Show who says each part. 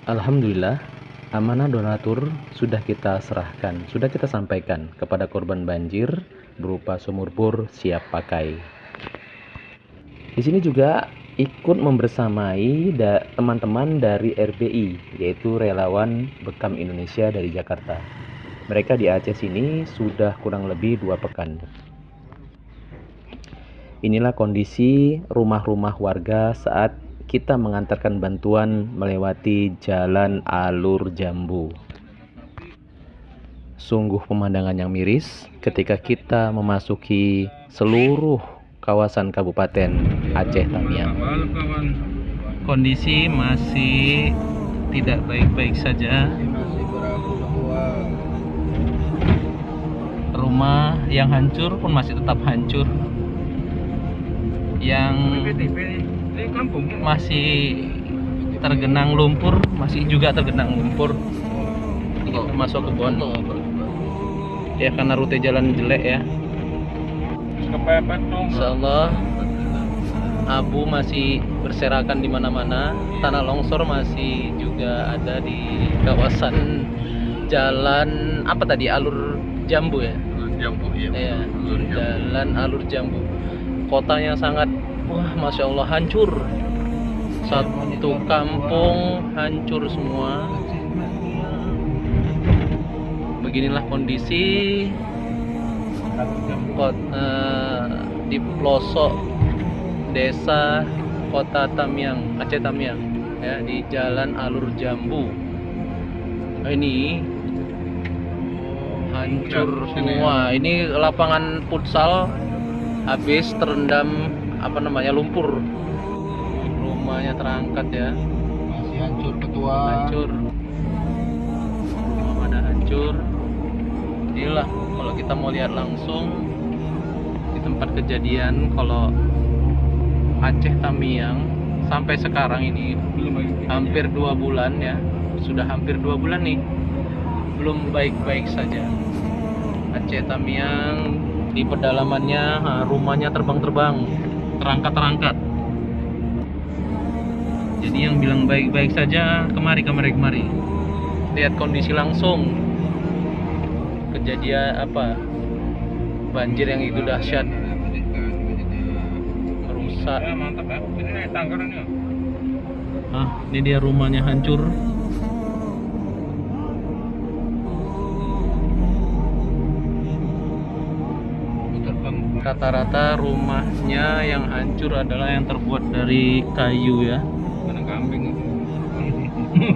Speaker 1: Alhamdulillah, amanah donatur sudah kita serahkan, sudah kita sampaikan kepada korban banjir berupa sumur bor siap pakai. Di sini juga ikut membersamai teman-teman dari RBI, yaitu Relawan Bekam Indonesia dari Jakarta. Mereka di Aceh sini sudah kurang lebih 2 pekan. Inilah kondisi rumah-rumah warga saat kita mengantarkan bantuan melewati jalan alur Jambu. Sungguh pemandangan yang miris ketika kita memasuki seluruh kawasan Kabupaten Aceh Tamiang. Kondisi masih tidak baik-baik saja. Rumah yang hancur pun masih tetap hancur. Yang masih tergenang lumpur masih juga tergenang lumpur. Kita masuk ke kebun ya karena rute jalan jelek ya. Insyaallah abu masih berserakan di mana-mana. Tanah longsor masih juga ada di kawasan jalan apa tadi, alur Jambu ya.
Speaker 2: Jambu
Speaker 1: Ya, jalan alur Jambu. Kotanya sangat, wah, masya Allah, hancur. Satu kampung hancur semua. Beginilah kondisi di pelosok desa kota Tamiang, Aceh Tamiang, ya, di jalan alur Jambu. Ini hancur semua. Ini lapangan futsal habis terendam lumpur. Rumahnya terangkat ya.
Speaker 2: masih hancur ketua.
Speaker 1: Hancur. Rumah pada hancur. Inilah kalau kita mau lihat langsung di tempat kejadian, kalau Aceh Tamiang sampai sekarang ini hampir 2 bulan ya. Sudah hampir 2 bulan nih. Belum baik-baik saja. Aceh Tamiang di pedalamannya, rumahnya terbang-terbang, terangkat-terangkat. Jadi yang bilang baik-baik saja, kemari. Lihat kondisi langsung. Kejadian banjir yang itu dahsyat, merusak. Ini dia rumahnya hancur. Rata-rata rumahnya yang hancur adalah yang terbuat dari kayu ya.
Speaker 2: Kandang kambing.